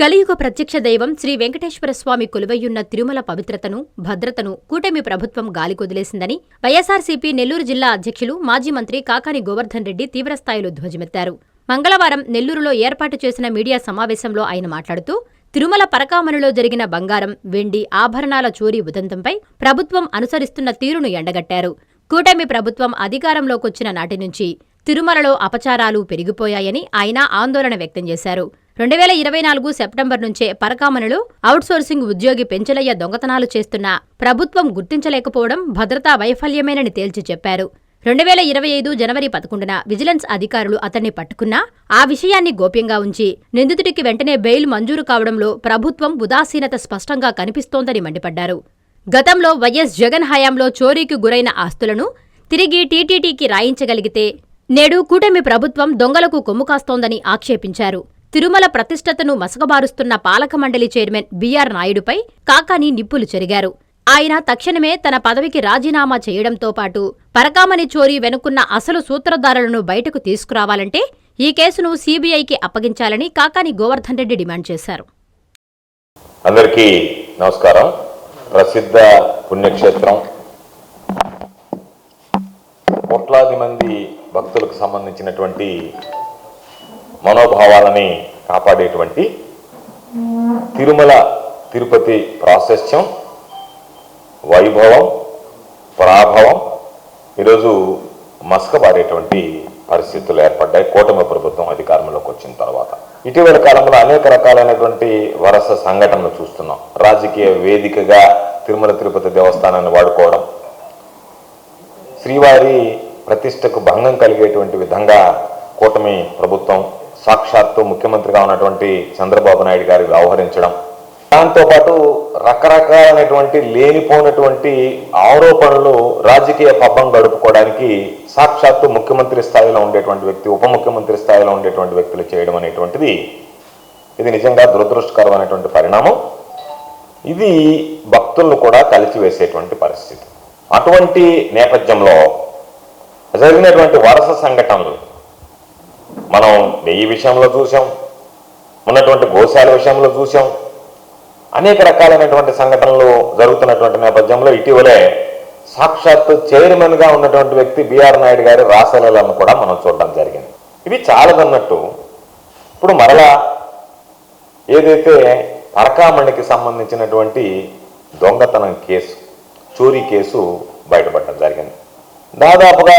కలియుగ ప్రత్యక్ష దైవం శ్రీ వెంకటేశ్వర స్వామి కొలువయ్యున్న తిరుమల పవిత్రతను, భద్రతను కూటమి ప్రభుత్వం గాలికొదిలేసిందని వైఎస్సార్సీపీ నెల్లూరు జిల్లా అధ్యక్షులు, మాజీ మంత్రి కాకాని గోవర్ధన్ రెడ్డి తీవ్రస్థాయిలో ధ్వజమెత్తారు. మంగళవారం నెల్లూరులో ఏర్పాటు చేసిన మీడియా సమావేశంలో ఆయన మాట్లాడుతూ, తిరుమల పరకామణిలో జరిగిన బంగారం, వెండి, ఆభరణాల చోరీ ఉదంతంపై ప్రభుత్వం అనుసరిస్తున్న తీరును ఎండగట్టారు. కూటమి ప్రభుత్వం అధికారంలోకొచ్చిన నాటి నుంచి తిరుమలలో అపచారాలు పెరిగిపోయాయని ఆయన ఆందోళన వ్యక్తం చేశారు. 2024 సెప్టెంబర్ నుంచే పరకామణిలో ఔట్సోర్సింగ్ ఉద్యోగి పెంచలయ్య దొంగతనాలు చేస్తున్నా ప్రభుత్వం గుర్తించలేకపోవడం భద్రతా వైఫల్యమేనని తేల్చి చెప్పారు. 2025 జనవరి 11న విజిలెన్స్ అధికారులు అతన్ని పట్టుకున్నా ఆ విషయాన్ని గోప్యంగా ఉంచి నిందితుడికి వెంటనే బెయిల్ మంజూరు కావడంలో ప్రభుత్వం ఉదాసీనత స్పష్టంగా కనిపిస్తోందని మండిపడ్డారు. గతంలో వైఎస్ జగన్ హయాంలో చోరీకి గురైన ఆస్తులను తిరిగి టీటీడీకి రాయించగలిగితే నేడు కూటమి ప్రభుత్వం దొంగలకు కొమ్ము కాస్తోందని ఆక్షేపించారు. తిరుమల ప్రతిష్టతను మసకబారుస్తున్న పాలక మండలి చైర్మన్ బీఆర్ నాయుడుపై కాకాని నిప్పులు చెరిగారు. ఆయన తక్షణమే తన పదవికి రాజీనామా చేయడంతో పాటు పరకామణి చోరీ వెనుకున్న అసలు సూత్రధారులను బయటకు తీసుకురావాలంటే ఈ కేసును సీబీఐకి అప్పగించాలని కాకాని గోవర్ధన్ రెడ్డి డిమాండ్ చేశారు. అందరికీ నమస్కారం. ప్రసిద్ధ పుణ్యక్షేత్రం, కోట్లాది మంది భక్తులకు సంబంధించినటువంటి మనోభావాలని కాపాడేటువంటి తిరుమల తిరుపతి ప్రాశస్త్యం, వైభవం, పరాభవం ఈరోజు మసకబారేటువంటి పరిస్థితులు ఏర్పడ్డాయి కూటమి ప్రభుత్వం అధికారంలోకి వచ్చిన తర్వాత. ఇటీవల కాలంలో అనేక రకాలైనటువంటి వరుస సంఘటనలు చూస్తున్నాం. రాజకీయ వేదికగా తిరుమల తిరుపతి దేవస్థానాన్ని వాడుకోవడం, శ్రీవారి ప్రతిష్టకు భంగం కలిగేటువంటి విధంగా కూటమి ప్రభుత్వం సాక్షాత్తు ముఖ్యమంత్రిగా ఉన్నటువంటి చంద్రబాబు నాయుడు గారు వ్యవహరించడం, దాంతోపాటు రకరకాలైనటువంటి లేనిపోయినటువంటి ఆరోపణలు రాజకీయ పబ్బం గడుపుకోవడానికి సాక్షాత్తు ముఖ్యమంత్రి స్థాయిలో ఉండేటువంటి వ్యక్తి, ఉప ముఖ్యమంత్రి స్థాయిలో ఉండేటువంటి వ్యక్తులు చేయడం అనేటువంటిది ఇది నిజంగా దురదృష్టకరమైనటువంటి పరిణామం. ఇది భక్తులను కూడా కలిసివేసేటువంటి పరిస్థితి. అటువంటి నేపథ్యంలో జరిగినటువంటి వరుస సంఘటనలు మనం నెయ్యి విషయంలో చూసాం, ఉన్నటువంటి గోశాల విషయంలో చూసాం, అనేక రకాలైనటువంటి సంఘటనలు జరుగుతున్నటువంటి నేపథ్యంలో ఇటీవలే సాక్షాత్తు చైర్మన్గా ఉన్నటువంటి వ్యక్తి బీఆర్ నాయుడు గారి రాసలీలను కూడా మనం చూడడం జరిగింది. ఇవి చాలదన్నట్టు ఇప్పుడు మరలా ఏదైతే పరకామణికి సంబంధించినటువంటి దొంగతనం కేసు, చోరీ కేసు బయటపడడం జరిగింది. దాదాపుగా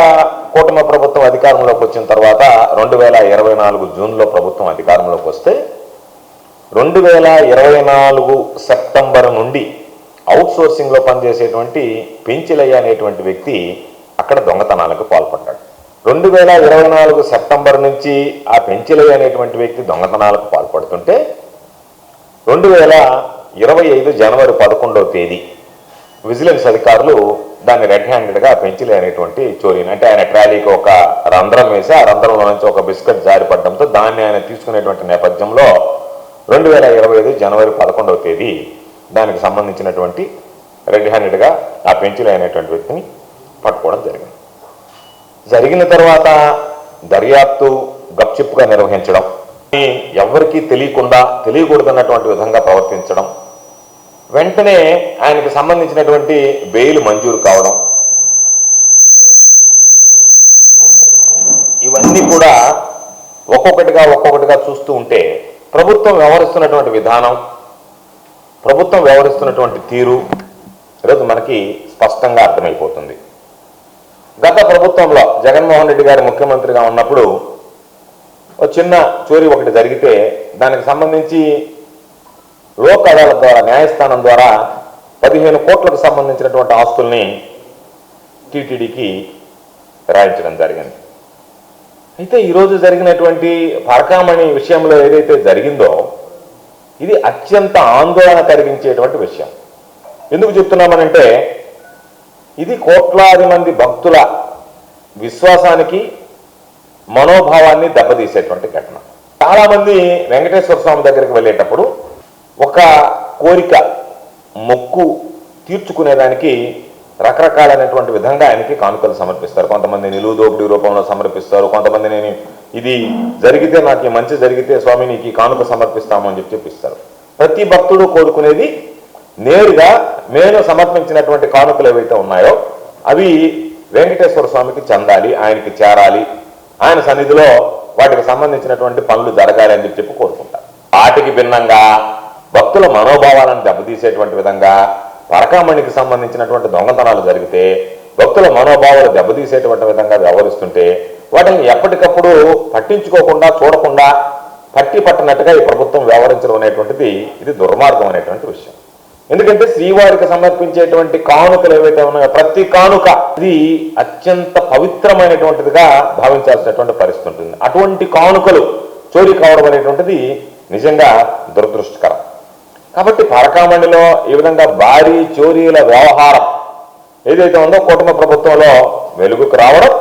కూటమి ప్రభుత్వం అధికారంలోకి వచ్చిన తర్వాత 2024 జూన్లో ప్రభుత్వం అధికారంలోకి వస్తే 2024 సెప్టెంబర్ నుండి అవుట్సోర్సింగ్లో పనిచేసేటువంటి పెంచిలయ్య అనేటువంటి వ్యక్తి అక్కడ దొంగతనాలకు పాల్పడ్డాడు. 2024 సెప్టెంబర్ నుంచి ఆ పెంచిలయ్య అనేటువంటి వ్యక్తి దొంగతనాలకు పాల్పడుతుంటే 2025 జనవరి 11వ తేదీ విజిలెన్స్ అధికారులు దాన్ని రెడ్ హ్యాండెడ్గా పెంచిలే అనేటువంటి చోరీని, అంటే ఆయన ట్రాలీకి ఒక రంధ్రం వేసి ఆ రంధ్రంలో నుంచి ఒక బిస్కెట్ జారిపడడంతో దాన్ని ఆయన తీసుకునేటువంటి నేపథ్యంలో 2025 జనవరి 11వ తేదీ దానికి సంబంధించినటువంటి రెడ్ హ్యాండెడ్గా ఆ పెంచిలే అనేటువంటి వ్యక్తిని పట్టుకోవడం జరిగింది. జరిగిన తర్వాత దర్యాప్తు గప్చిప్పుగా నిర్వహించడం, ఎవరికీ తెలియకూడదన్నటువంటి విధంగా ప్రవర్తించడం, వెంటనే ఆయనకు సంబంధించినటువంటి బెయిల్ మంజూరు కావడం, ఇవన్నీ కూడా ఒక్కొక్కటిగా చూస్తూ ఉంటే ప్రభుత్వం వ్యవహరిస్తున్నటువంటి విధానం, ప్రభుత్వం వ్యవహరిస్తున్నటువంటి తీరు ఈరోజు మనకి స్పష్టంగా అర్థమైపోతుంది. గత ప్రభుత్వంలో జగన్మోహన్ రెడ్డి గారు ముఖ్యమంత్రిగా ఉన్నప్పుడు ఒక చిన్న చోరీ ఒకటి జరిగితే దానికి సంబంధించి లోక్ అదాలత్ ద్వారా, న్యాయస్థానం ద్వారా 15 కోట్లకు సంబంధించినటువంటి ఆస్తుల్ని టీటీడీకి రాయించడం జరిగింది. అయితే ఈరోజు జరిగినటువంటి పరకామణి విషయంలో ఏదైతే జరిగిందో ఇది అత్యంత ఆందోళన కలిగించేటువంటి విషయం. ఎందుకు చెప్తున్నామనంటే ఇది కోట్లాది మంది భక్తుల విశ్వాసానికి, మనోభావాన్ని దెబ్బతీసేటువంటి ఘటన. చాలామంది వెంకటేశ్వర స్వామి దగ్గరికి వెళ్ళేటప్పుడు ఒక కోరిక, మొక్కు తీర్చుకునేదానికి రకరకాలైనటువంటి విధంగా ఆయనకి కానుకలు సమర్పిస్తారు. కొంతమంది నిలువు దోపిడీ రూపంలో సమర్పిస్తారు, కొంతమంది నేను ఇది జరిగితే నాకు ఈ మంచి జరిగితే స్వామి నీకు ఈ కానుక సమర్పిస్తాము అని చెప్పిస్తారు. ప్రతి భక్తుడు కోరుకునేది నేరుగా నేను సమర్పించినటువంటి కానుకలు ఏవైతే ఉన్నాయో అవి వెంకటేశ్వర స్వామికి చెందాలి, ఆయనకి చేరాలి, ఆయన సన్నిధిలో వాటికి సంబంధించినటువంటి పనులు జరగాలి అని చెప్పి కోరుకుంటారు. వాటికి భిన్నంగా భక్తుల మనోభావాలను దెబ్బతీసేటువంటి విధంగా పరకామణికి సంబంధించినటువంటి దొంగతనాలు జరిగితే భక్తుల మనోభావాలు దెబ్బతీసేటువంటి విధంగా వ్యవహరిస్తుంటే వాటిని ఎప్పటికప్పుడు పట్టించుకోకుండా చూడకుండా పట్టినట్టుగా ఈ ప్రభుత్వం వ్యవహరించడం అనేటువంటిది ఇది దుర్మార్గం అనేటువంటి విషయం. ఎందుకంటే శ్రీవారికి సమర్పించేటువంటి కానుకలు ఏవైతే ఉన్నాయో ప్రతి కానుక ఇది అత్యంత పవిత్రమైనటువంటిదిగా భావించాల్సినటువంటి పరిస్థితి ఉంటుంది. అటువంటి కానుకలు చోరీ కావడం అనేటువంటిది నిజంగా దురదృష్టకరం. కాబట్టి పరకామణిలో ఈ విధంగా భారీ చోరీల వ్యవహారం ఏదైతే ఉందో కుటుంబ ప్రభుత్వంలో వెలుగుకు రావడం,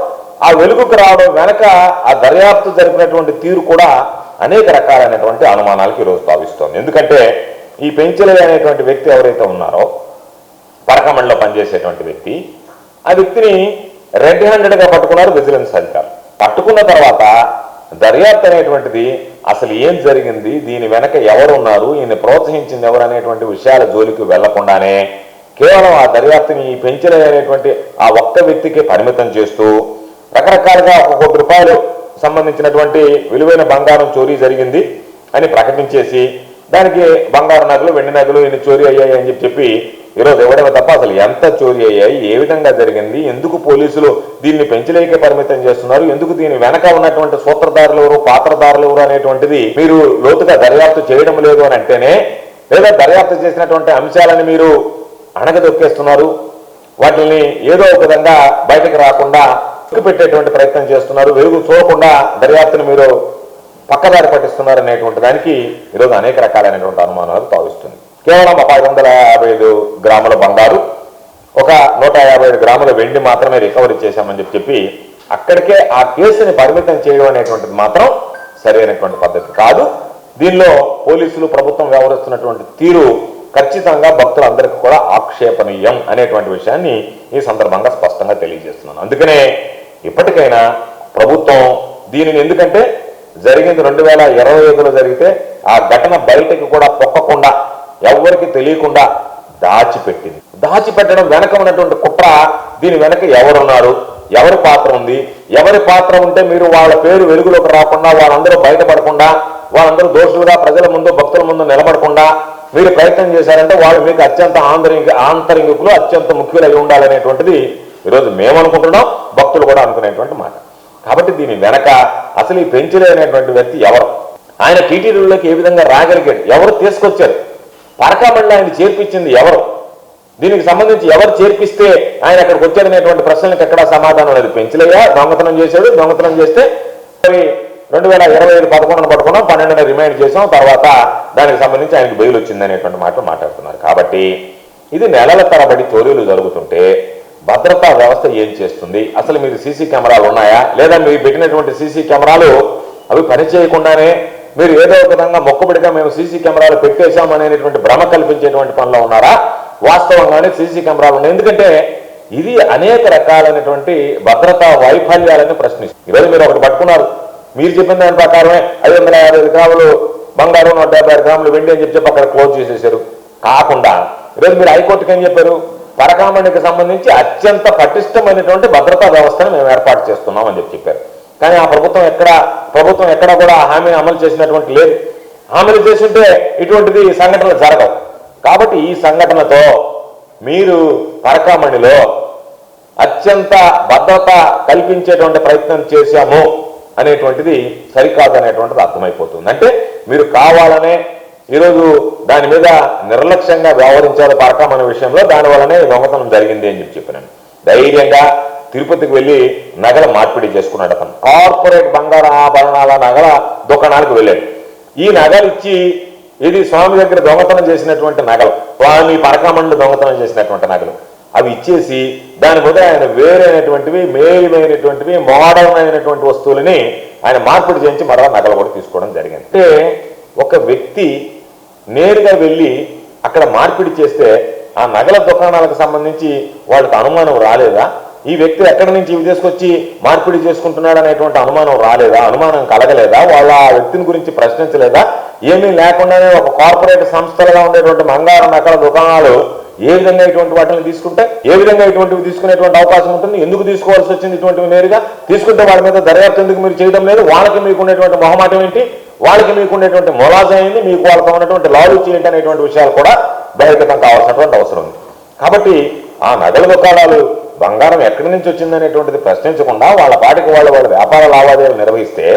ఆ వెలుగుకు రావడం వెనక ఆ దర్యాప్తు జరిపినటువంటి తీరు కూడా అనేక రకాలైనటువంటి అనుమానాలకు ఈరోజు తావిస్తోంది. ఎందుకంటే ఈ పెంచలయ్య అనేటువంటి వ్యక్తి ఎవరైతే ఉన్నారో పరకామణిలో పనిచేసేటువంటి వ్యక్తి, ఆ వ్యక్తిని రెడ్ హ్యాండెడ్గా పట్టుకున్నారు విజిలెన్స్ అధికారులు. పట్టుకున్న తర్వాత దర్యాప్తు అనేటువంటిది అసలు ఏం జరిగింది, దీని వెనక ఎవరున్నారు, ఈయన ప్రోత్సహించింది ఎవరు అనేటువంటి విషయాల జోలికి వెళ్లకుండానే కేవలం ఆ దర్యాప్తుని ఈ పెంచలయ్య అనేటువంటి ఆ ఒక్క వ్యక్తికి పరిమితం చేస్తూ రకరకాలుగా 1 కోటి రూపాయలు సంబంధించినటువంటి విలువైన బంగారం చోరీ జరిగింది అని ప్రకటించేసి దానికి బంగారు నగలు వెండి నగలు ఇన్ని చోరీ అయ్యాయి అని చెప్పి ఈరోజు ఇవ్వడమే తప్ప అసలు ఎంత చోరీ అయ్యాయి, ఏ విధంగా జరిగింది, ఎందుకు పోలీసులు దీన్ని పెంచలేకే పరిమితం చేస్తున్నారు, ఎందుకు దీని వెనక ఉన్నటువంటి సూత్రధారులు ఎవరు పాత్రధారులు ఎవరు అనేటువంటిది మీరు లోతుగా దర్యాప్తు చేయడం లేదు అని అంటేనే, లేదా దర్యాప్తు చేసినటువంటి అంశాలను మీరు అణగదొక్కేస్తున్నారు, వాటిని ఏదో ఒక విధంగా బయటకు రాకుండా పెట్టేటువంటి ప్రయత్నం చేస్తున్నారు, వెలుగు చూడకుండా దర్యాప్తును మీరు పక్కదారి పట్టిస్తున్నారు అనేటువంటి దానికి ఈరోజు అనేక రకాలైనటువంటి అనుమానాలు తావిస్తుంది. కేవలం 555 గ్రాముల బంగారు, 157 గ్రాముల వెండి మాత్రమే రికవరీ చేశామని చెప్పి అక్కడికే ఆ కేసుని పరిమితం చేయడం అనేటువంటిది మాత్రం సరైనటువంటి పద్ధతి కాదు. దీనిలో పోలీసులు ప్రభుత్వం వ్యవహరిస్తున్నటువంటి తీరు ఖచ్చితంగా భక్తులందరికీ కూడా ఆక్షేపణీయం అనేటువంటి విషయాన్ని ఈ సందర్భంగా స్పష్టంగా తెలియజేస్తున్నాను. అందుకనే ఇప్పటికైనా ప్రభుత్వం దీనిని, ఎందుకంటే జరిగింది 2025లో జరిగితే ఆ ఘటన బయటకు కూడా పొక్కకుండా ఎవరికి తెలియకుండా దాచిపెట్టింది. దాచిపెట్టడం వెనక ఉన్నటువంటి కుట్ర, దీని వెనక ఎవరున్నారు, ఎవరి పాత్ర ఉంది, ఎవరి పాత్ర ఉంటే మీరు వాళ్ళ పేరు వెలుగులోకి రాకుండా, వాళ్ళందరూ బయటపడకుండా, వాళ్ళందరూ దోషులుగా ప్రజల ముందు భక్తుల ముందు నిలబడకుండా మీరు ప్రయత్నం చేశారంటే వాళ్ళు మీకు అత్యంత ఆంతరింగికులు, అత్యంత ముఖ్యులై ఉండాలనేటువంటిది ఈరోజు మేము అనుకుంటున్నాం, భక్తులు కూడా అనుకునేటువంటి మాట. కాబట్టి దీని వెనక అసలు ఈ పెంచలయ్య అనేటువంటి వ్యక్తి ఎవరు, ఆయన టీటీడీలోకి ఏ విధంగా రాగలిగాడు, ఎవరు తీసుకొచ్చారు, పరకామణిలో ఆయన చేర్పించింది ఎవరు, దీనికి సంబంధించి ఎవరు చేర్పిస్తే ఆయన అక్కడికి వచ్చాడనేటువంటి ప్రశ్నలకు ఎక్కడా సమాధానం లేదు. పెంచలయ్య దొంగతనం చేశాడు, దొంగతనం చేస్తే 2025 11న పట్టుకున్నాం, 12న రిమైండ్ చేసాం, తర్వాత దానికి సంబంధించి ఆయనకు బెయిల్ వచ్చింది అనేటువంటి మాట మాట్లాడుతున్నారు. కాబట్టి ఇది నెలల తరబడి చోరీలు జరుగుతుంటే భద్రతా వ్యవస్థ ఏం చేస్తుంది, అసలు మీరు సీసీ కెమెరాలు ఉన్నాయా, లేదా మీరు పెట్టినటువంటి సీసీ కెమెరాలు అవి పనిచేయకుండానే మీరు ఏదో ఒక విధంగా మొక్కుబడిగా మేము సీసీ కెమెరాలు పెట్టేశాం అనేటువంటి భ్రమ కల్పించేటువంటి పనిలో ఉన్నారా, వాస్తవంగానే సీసీ కెమెరాలు ఉన్నాయి. ఎందుకంటే ఇది అనేక రకాలైనటువంటి భద్రతా వైఫల్యాలను ప్రశ్నిస్తుంది. ఈరోజు మీరు ఒకటి పట్టుకున్నారు, మీరు చెప్పిన దాని ప్రకారమే 555 గ్రాములు బంగారు, 156 గ్రాములు వెండి అని చెప్పి అక్కడ క్లోజ్ చేసేసారు. కాకుండా ఈరోజు మీరు హైకోర్టుకి ఏం చెప్పారు, పరకామణికి సంబంధించి అత్యంత పటిష్టమైనటువంటి భద్రతా వ్యవస్థను మేము ఏర్పాటు చేస్తున్నాం అని చెప్పారు. కానీ ఆ ప్రభుత్వం ఎక్కడ కూడా హామీని అమలు చేసినటువంటి లేదు. హామీలు చేస్తుంటే ఇటువంటిది సంఘటనలు జరగవు. కాబట్టి ఈ సంఘటనతో మీరు పరకామణిలో అత్యంత భద్రత కల్పించేటువంటి ప్రయత్నం చేశాము అనేటువంటిది సరికాదు అనేటువంటిది అర్థమైపోతుంది. అంటే మీరు కావాలనే ఈరోజు దాని మీద నిర్లక్ష్యంగా వ్యవహరించారు పరకామణి విషయంలో, దానివల్లనే దొంగతనం జరిగింది అని చెప్పినాను. ధైర్యంగా తిరుపతికి వెళ్ళి నగల మార్పిడి చేసుకున్నాడు అతను. కార్పొరేట్ బంగారు ఆభరణాల నగల దుకాణాలకు వెళ్ళాడు. ఈ నగలు ఇచ్చి, ఇది స్వామి దగ్గర దొంగతనం చేసినటువంటి నగలు, స్వామి పరకామణిలో దొంగతనం చేసినటువంటి నగలు, అవి ఇచ్చేసి దాని మీద ఆయన వేరైనటువంటివి, మేలుమైనటువంటివి, మోడర్న్ అయినటువంటి వస్తువులని ఆయన మార్పిడి చేయించి మరలా నగలు కూడా తీసుకోవడం జరిగింది. అంటే ఒక వ్యక్తి నేరుగా వెళ్ళి అక్కడ మార్పిడి చేస్తే ఆ నగల దుకాణాలకు సంబంధించి వాళ్ళకి అనుమానం రాలేదా, ఈ వ్యక్తి ఎక్కడి నుంచి ఇవి తీసుకొచ్చి మార్పిడి చేసుకుంటున్నాడు అనేటువంటి అనుమానం రాలేదా, అనుమానం కలగలేదా, వాళ్ళ ఆ వ్యక్తిని గురించి ప్రశ్నించలేదా? ఏమీ లేకుండానే ఒక కార్పొరేట్ సంస్థలుగా ఉండేటువంటి బంగారం నగల దుకాణాలు ఏ విధంగా ఇటువంటి వాటిని తీసుకుంటే ఏ విధంగా ఇటువంటివి తీసుకునేటువంటి అవకాశం ఉంటుంది? ఎందుకు తీసుకోవాల్సి వచ్చింది ఇటువంటివి? నేరుగా తీసుకుంటే వాళ్ళ మీద దర్యాప్తు ఎందుకు మీరు చేయడం లేదు? వాళ్ళకి మీకు ఉండేటువంటి మొహమాటం ఏంటి, వాళ్ళకి మీకు ఉండేటువంటి మొలాజా ఏంటి, మీకు వాళ్ళతో ఉన్నటువంటి లాలూచి ఏంటి అనేటువంటి విషయాలు కూడా బహిర్గతం కావాల్సినటువంటి అవసరం ఉంది. కాబట్టి ఆ నగల దుకాణాలు బంగారం ఎక్కడి నుంచి వచ్చిందనేటువంటిది ప్రశ్నించకుండా వాళ్ళ పాటికి వాళ్ళ వ్యాపార లావాదేవీలు నిర్వహిస్తే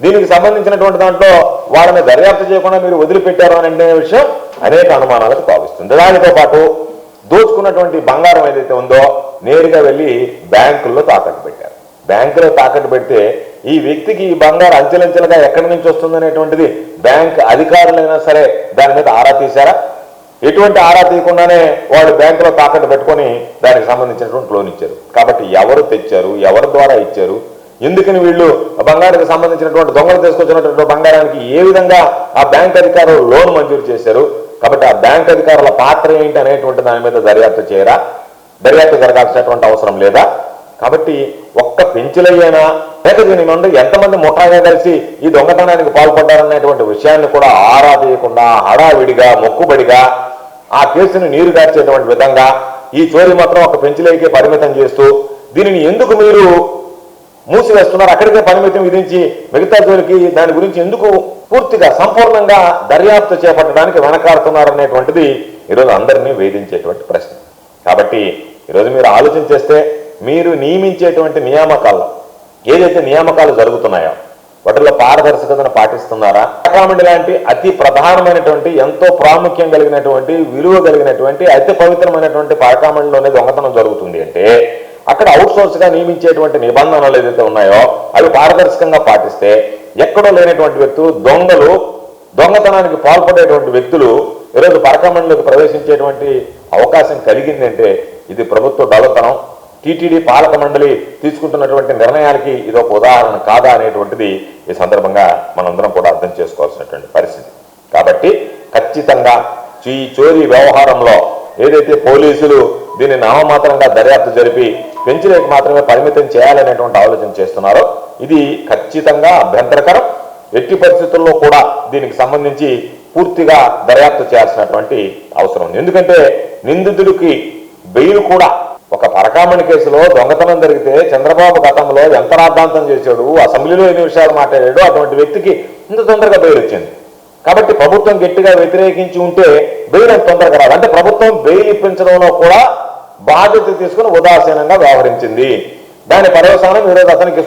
దీనికి సంబంధించినటువంటి దాంట్లో వాళ్ళని దర్యాప్తు చేయకుండా మీరు వదిలిపెట్టారు అని అంటే విషయం అనేక అనుమానాలకు తావిస్తుంది. దానితో పాటు దోచుకున్నటువంటి బంగారం ఏదైతే ఉందో నేరుగా వెళ్ళి బ్యాంకుల్లో తాకట్టు పెట్టారు. బ్యాంకులో తాకట్టు పెడితే ఈ వ్యక్తికి ఈ బంగారం అంచెలంచెలుగా ఎక్కడి నుంచి వస్తుందనేటువంటిది బ్యాంక్ అధికారులైనా సరే దాని మీద ఆరా తీశారా? ఎటువంటి ఆరా తీయకుండానే వాళ్ళు బ్యాంకులో తాకట్టు పెట్టుకొని దానికి సంబంధించినటువంటి లోన్ ఇచ్చారు. కాబట్టి ఎవరు తెచ్చారు, ఎవరి ద్వారా ఇచ్చారు, ఎందుకని వీళ్ళు బంగారానికి సంబంధించినటువంటి దొంగలు తీసుకొచ్చినటువంటి బంగారానికి ఏ విధంగా ఆ బ్యాంక్ అధికారులు లోన్ మంజూరు చేశారు? కాబట్టి ఆ బ్యాంక్ అధికారుల పాత్ర ఏంటి అనేటువంటి దాని మీద దర్యాప్తు చేయరా? దర్యాప్తు జరగాల్సినటువంటి అవసరం లేదా? కాబట్టి ఒక్క పెంచులయ్యేనా లేక దీని నుండి ఎంతమంది ముఠాగా కలిసి ఈ దొంగతనానికి పాల్పడ్డారనేటువంటి విషయాన్ని కూడా ఆరా తీయకుండా హడావిడిగా మొక్కుబడిగా ఆ కేసును నీరుగార్చేటువంటి విధంగా ఈ చోరీ మాత్రం ఒక పెంచులైకే పరిమితం చేస్తూ దీనిని ఎందుకు మీరు మూసివేస్తున్నారు? అక్కడికే పరిమితం విధించి మిగతా చోరికి దాని గురించి ఎందుకు పూర్తిగా సంపూర్ణంగా దర్యాప్తు చేపట్టడానికి వెనకాడుతున్నారనేటువంటిది ఈరోజు అందరినీ వేధించేటువంటి ప్రశ్న. కాబట్టి ఈరోజు మీరు ఆలోచన చేస్తే మీరు నియమించేటువంటి నియామకాల్లో ఏదైతే నియామకాలు జరుగుతున్నాయో వాటిలో పారదర్శకతను పాటిస్తున్నారా? పార్లమెంట్ లాంటి అతి ప్రధానమైనటువంటి ఎంతో ప్రాముఖ్యం కలిగినటువంటి విలువ కలిగినటువంటి అతి పవిత్రమైనటువంటి పార్లమెంట్లోనే దొంగతనం జరుగుతుంది అంటే అక్కడ అవుట్ సోర్స్ గా నియమించేటువంటి నిబంధనలు ఏదైతే ఉన్నాయో అవి పారదర్శకంగా పాటిస్తే ఎక్కడో లేనటువంటి వ్యక్తులు దొంగతనానికి పాల్పడేటువంటి వ్యక్తులు ఈరోజు పార్లమెంట్లోకి ప్రవేశించేటువంటి అవకాశం కలిగిందంటే ఇది ప్రభుత్వ డొల్లతనం, టీటీడీ పాలక మండలి తీసుకుంటున్నటువంటి నిర్ణయానికి ఇది ఒక ఉదాహరణ కాదా అనేటువంటిది ఈ సందర్భంగా మనందరం కూడా అర్థం చేసుకోవాల్సినటువంటి పరిస్థితి. కాబట్టి ఖచ్చితంగా ఈ చోరీ వ్యవహారంలో ఏదైతే పోలీసులు దీన్ని నామమాత్రంగా దర్యాప్తు జరిపి పెంచులేకి మాత్రమే పరిమితం చేయాలనేటువంటి ఆలోచన చేస్తున్నారో ఇది ఖచ్చితంగా అభ్యంతరకరం. ఎట్టి పరిస్థితుల్లో కూడా దీనికి సంబంధించి పూర్తిగా దర్యాప్తు చేయాల్సినటువంటి అవసరం ఉంది. ఎందుకంటే నిందితుడికి బెయిల్ కూడా ఒక పరకామణి కేసులో దొంగతనం జరిగితే చంద్రబాబు గతంలో ఎంత రాద్ధాంతం చేశాడు, అసెంబ్లీలో ఎన్ని విషయాలు మాట్లాడాడు, అటువంటి వ్యక్తికి ఇంత తొందరగా బెయిల్ వచ్చింది. కాబట్టి ప్రభుత్వం గట్టిగా వ్యతిరేకించి ఉంటే బెయిల్ అంత తొందరగా రాదు. అంటే ప్రభుత్వం బెయిల్ ఇప్పించడంలో కూడా బాధ్యత తీసుకుని ఉదాసీనంగా వ్యవహరించింది. దాని పర్యవసానం ఈరోజు అతనికి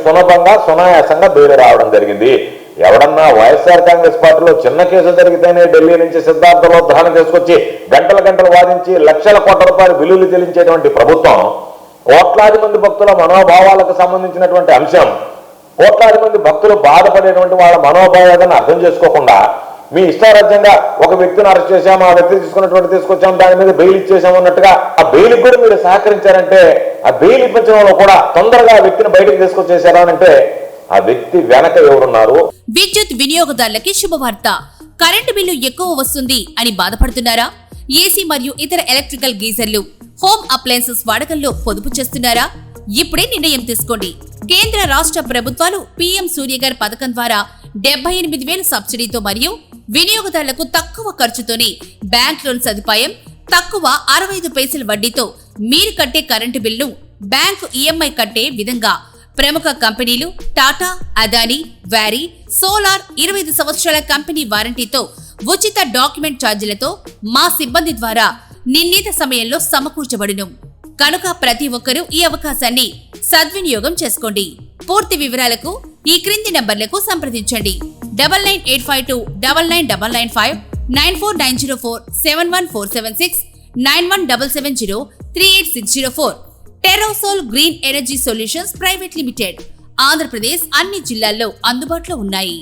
సునాయాసంగా బెయిల్ రావడం జరిగింది. ఎవడన్నా వైఎస్ఆర్ కాంగ్రెస్ పార్టీలో చిన్న కేసు జరిగితేనే ఢిల్లీ నుంచి సిద్ధార్థలో ధారణ తీసుకొచ్చి గంటలు వాదించి లక్షల కోట్ల రూపాయలు బిల్లులు చెల్లించేటువంటి ప్రభుత్వం కోట్లాది మంది భక్తుల మనోభావాలకు సంబంధించినటువంటి అంశం, కోట్లాది మంది భక్తులు బాధపడేటువంటి వాళ్ళ మనోభావాలను అర్థం చేసుకోకుండా మీ ఇష్టారాజ్యంగా ఒక వ్యక్తిని అరెస్ట్ చేశాము, ఆ వ్యక్తి తీసుకొచ్చాము, దాని మీద బెయిల్ ఇచ్చేసాము అన్నట్టుగా ఆ బెయిల్ కూడా మీరు సహకరించారంటే ఆ బెయిల్ ఇప్పించడంలో కూడా తొందరగా ఆ వ్యక్తిని బయటకు తీసుకొచ్చేసారా అంటే ఆ వ్యక్తి వెనక ఎవరున్నారు? విద్యుత్ వినియోగదారులకి శుభవార్త. కరెంటు బిల్లు ఎక్కువ వస్తుంది అని బాధపడుతున్నారా? ఏసీ మరియు ఇతర ఎలక్ట్రికల్ గీజర్లు, హోమ్ అప్లయన్సెస్ వాడకంలో పొదుపు చేస్తున్నారా? ఇప్పుడే నిర్ణయం తీసుకోండి. కేంద్ర రాష్ట్ర ప్రభుత్వాలు పీఎం సూర్యగర్ పథకం ద్వారా 78,000 సబ్సిడీతో మరియు వినియోగదారులకు తక్కువ ఖర్చుతోనే బ్యాంక్ లోన్ సదుపాయం, తక్కువ 65 పైసల వడ్డీతో మీరు కట్టే కరెంటు బిల్లు బ్యాంకు ఈఎంఐ కట్టే విధంగా ప్రముఖ కంపెనీలు టాటా, అదానీ, వారీ, సోలార్ 25 సంవత్సరాల కంపెనీ వారంటీతో ఉచిత డాక్యుమెంట్ ఛార్జీలతో మా సిబ్బంది ద్వారా నిర్ణీత సమయంలో సమకూర్చబడును. కనుక ప్రతి ఒక్కరూ ఈ అవకాశాన్ని సద్వినియోగం చేసుకోండి. పూర్తి వివరాలకు ఈ క్రింది నంబర్లకు సంప్రదించండి. 9985299995, 9490471476, 9177038604. టెరోసోల్ green energy solutions private limited, Andhra Pradesh అన్ని జిల్లాల్లో అందుబాటులో ఉన్నాయి.